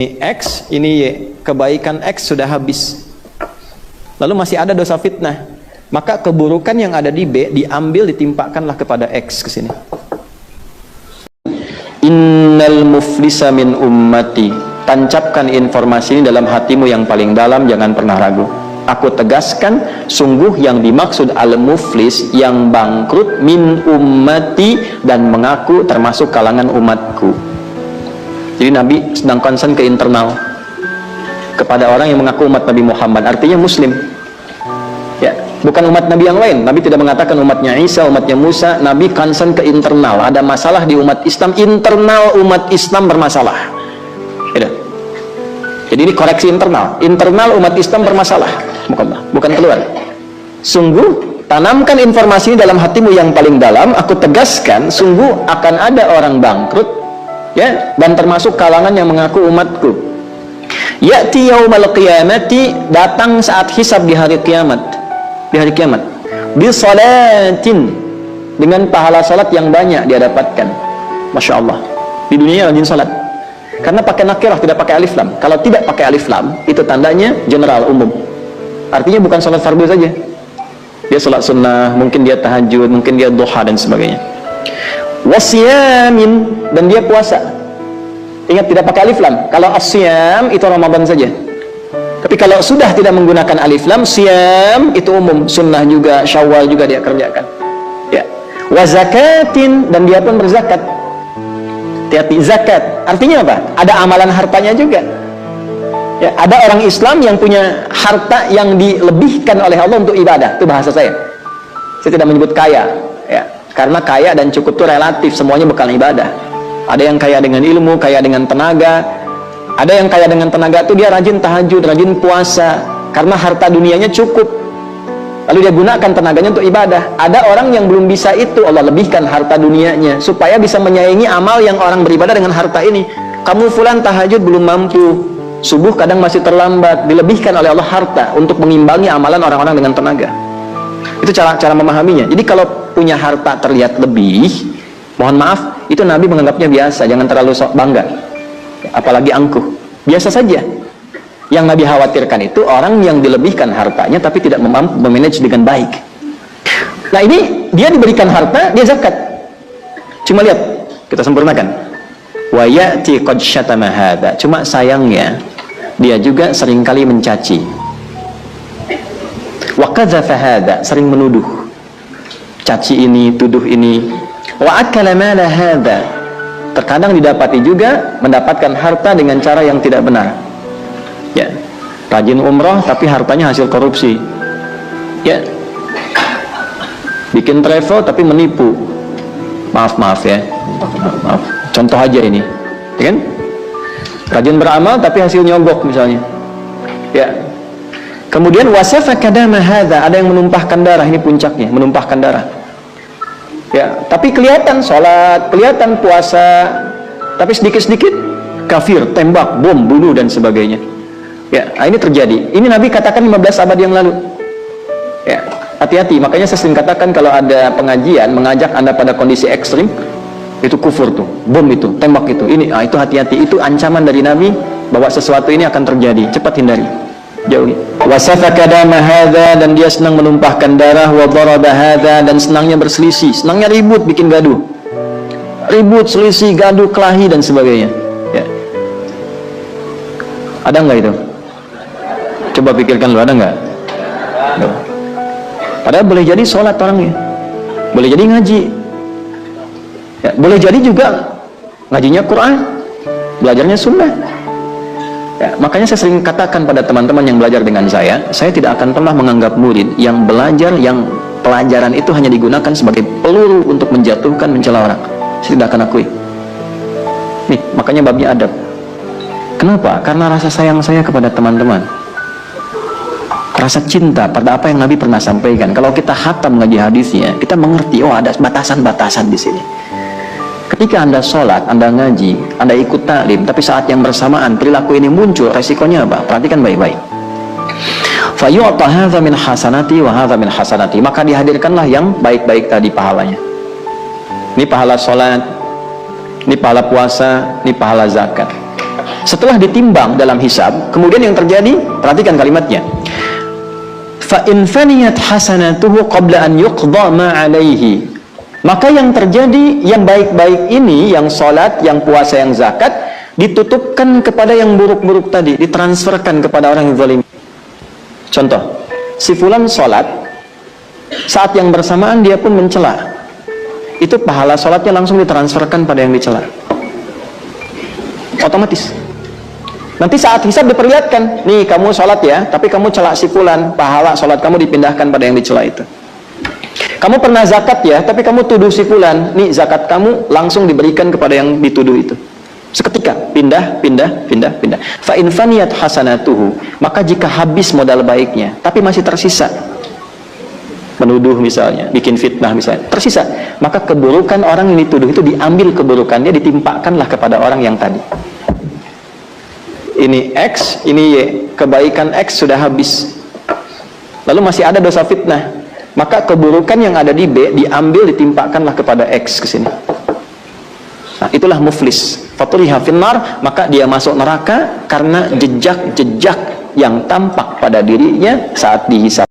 X, ini Y, kebaikan X sudah habis, lalu masih ada dosa fitnah, maka keburukan yang ada di B diambil, ditimpakanlah kepada X ke sini. Innal muflisa min ummati, tancapkan informasi ini dalam hatimu yang paling dalam, jangan pernah ragu. Aku tegaskan, sungguh yang dimaksud al-muflis, yang bangkrut, min ummati, dan mengaku termasuk kalangan umatku. Jadi Nabi sedang concern ke internal, kepada orang yang mengaku umat Nabi Muhammad, artinya muslim ya, bukan umat Nabi yang lain. Nabi tidak mengatakan umatnya Isa, umatnya Musa. Nabi concern ke internal, ada masalah di umat Islam, internal umat Islam bermasalah ya. Jadi ini koreksi internal umat Islam bermasalah, bukan keluar. Sungguh tanamkan informasi ini dalam hatimu yang paling dalam. Aku tegaskan, sungguh akan ada orang bangkrut ya, dan termasuk kalangan yang mengaku umatku. Ya'ti yaumal qiyamati, datang saat hisab di hari kiamat. Di hari kiamat, bi salatin, dengan pahala salat yang banyak dia dapatkan. Masya Allah, di dunia rajin salat, karena pakai nakirah, tidak pakai alif lam. Kalau tidak pakai alif lam, itu tandanya general, umum. Artinya bukan salat fardu saja, dia salat sunnah, mungkin dia tahajud, mungkin dia duha dan sebagainya. Wasyamin, dan dia puasa. Ingat, tidak pakai alif lam. Kalau asyam itu Ramadan saja. Tapi kalau sudah tidak menggunakan alif lam, syam itu umum, sunnah juga, syawal juga dia kerjakan ya. Wazakatin, dan dia pun berzakat. Hati-hati, zakat artinya apa? Ada amalan hartanya juga ya. Ada orang Islam yang punya harta yang dilebihkan oleh Allah untuk ibadah. Itu bahasa saya tidak menyebut kaya ya, karena kaya dan cukup itu relatif, semuanya bekal ibadah. Ada yang kaya dengan ilmu, kaya dengan tenaga. Ada yang kaya dengan tenaga itu dia rajin tahajud, rajin puasa, karena harta dunianya cukup, lalu dia gunakan tenaganya untuk ibadah. Ada orang yang belum bisa itu, Allah lebihkan harta dunianya supaya bisa menyaingi amal yang orang beribadah dengan harta ini. Kamu fulan tahajud belum mampu, subuh kadang masih terlambat, dilebihkan oleh Allah harta untuk mengimbangi amalan orang-orang dengan tenaga. Itu cara memahaminya. Jadi kalau punya harta terlihat lebih, mohon maaf, itu Nabi menganggapnya biasa, jangan terlalu sok bangga, apalagi angkuh, biasa saja. Yang Nabi khawatirkan itu orang yang dilebihkan hartanya tapi tidak mampu memanage dengan baik. Nah ini dia diberikan harta, dia zakat. Cuma lihat, kita sempurnakan. Wa ya'ti qad syatama hadza. Cuma sayangnya dia juga seringkali mencaci. Wa qadzafa hadza, sering menuduh. Caci ini, tuduh ini. Wa akala mala hadza, terkadang didapati juga mendapatkan harta dengan cara yang tidak benar ya. Rajin umroh tapi hartanya hasil korupsi ya. Bikin travel tapi menipu. Maaf ya, maaf, contoh aja ini ya kan. Rajin beramal tapi hasil nyogok misalnya ya. Kemudian wasafaka dama hadza, ada yang menumpahkan darah, ini puncaknya, menumpahkan darah ya. Tapi kelihatan sholat, kelihatan puasa, tapi sedikit-sedikit kafir, tembak, bom, bunuh dan sebagainya ya. Nah, ini terjadi. Ini Nabi katakan 15 abad yang lalu ya. Hati-hati, makanya saya sering katakan kalau ada pengajian mengajak anda pada kondisi ekstrim, itu kufur tuh, bom itu, tembak itu, ini, itu hati-hati. Itu ancaman dari Nabi bahwa sesuatu ini akan terjadi, cepat hindari, jauhi. Wasafaka dama hadza, dan dia senang menumpahkan darah. Wa daraba hadza, dan senangnya berselisih, senangnya ribut, bikin gaduh, ribut, selisih, gaduh, kelahi dan sebagainya ya. Ada nggak itu? Coba pikirkan lu, ada nggak? Padahal boleh jadi sholat orangnya, boleh jadi ngaji ya, boleh jadi juga ngajinya Quran, belajarnya sunnah ya. Makanya saya sering katakan pada teman-teman yang belajar dengan saya tidak akan pernah menganggap murid yang belajar, yang pelajaran itu hanya digunakan sebagai peluru untuk menjatuhkan, mencela orang. Saya tidak akan akui. Nih, makanya babnya adab. Kenapa? Karena rasa sayang saya kepada teman-teman, rasa cinta pada apa yang Nabi pernah sampaikan. Kalau kita khatam ngaji hadisnya, kita mengerti, oh ada batasan-batasan di sini. Ketika anda sholat, anda ngaji, anda ikut taklim, tapi saat yang bersamaan perilaku ini muncul, resikonya apa? Perhatikan baik-baik. Fayu'ta hadza min hasanati wa hadza min hasanati, maka dihadirkanlah yang baik-baik tadi pahalanya. Ini pahala sholat, ini pahala puasa, ini pahala zakat. setelah ditimbang dalam hisab, kemudian yang terjadi, perhatikan kalimatnya, fa in faniyat hasanatuhu qabla an yuqda ma alaihi, maka yang terjadi, yang baik-baik ini, yang sholat, yang puasa, yang zakat, ditutupkan kepada yang buruk-buruk tadi, ditransferkan kepada orang yang zalim. Contoh, si fulan sholat, saat yang bersamaan dia pun mencela, itu pahala sholatnya langsung ditransferkan pada yang dicela, otomatis. Nanti saat hisab diperlihatkan, nih kamu sholat ya, tapi kamu celak si fulan, pahala sholat kamu dipindahkan pada yang dicela itu. Kamu pernah zakat ya, tapi kamu tuduh si fulan, nih zakat kamu langsung diberikan kepada yang dituduh itu. Seketika, pindah. Fa in faniyat hasanatuhu, maka jika habis modal baiknya, tapi masih tersisa, menuduh misalnya, bikin fitnah misalnya, tersisa, maka keburukan orang yang dituduh itu diambil keburukannya, ditimpakanlah kepada orang yang tadi. Ini X, ini Y, kebaikan X sudah habis, lalu masih ada dosa fitnah, maka keburukan yang ada di B diambil, ditimpakanlah kepada X ke sini. Nah, itulah muflis. Fatuliha finnar, maka dia masuk neraka karena jejak-jejak yang tampak pada dirinya saat dihisab.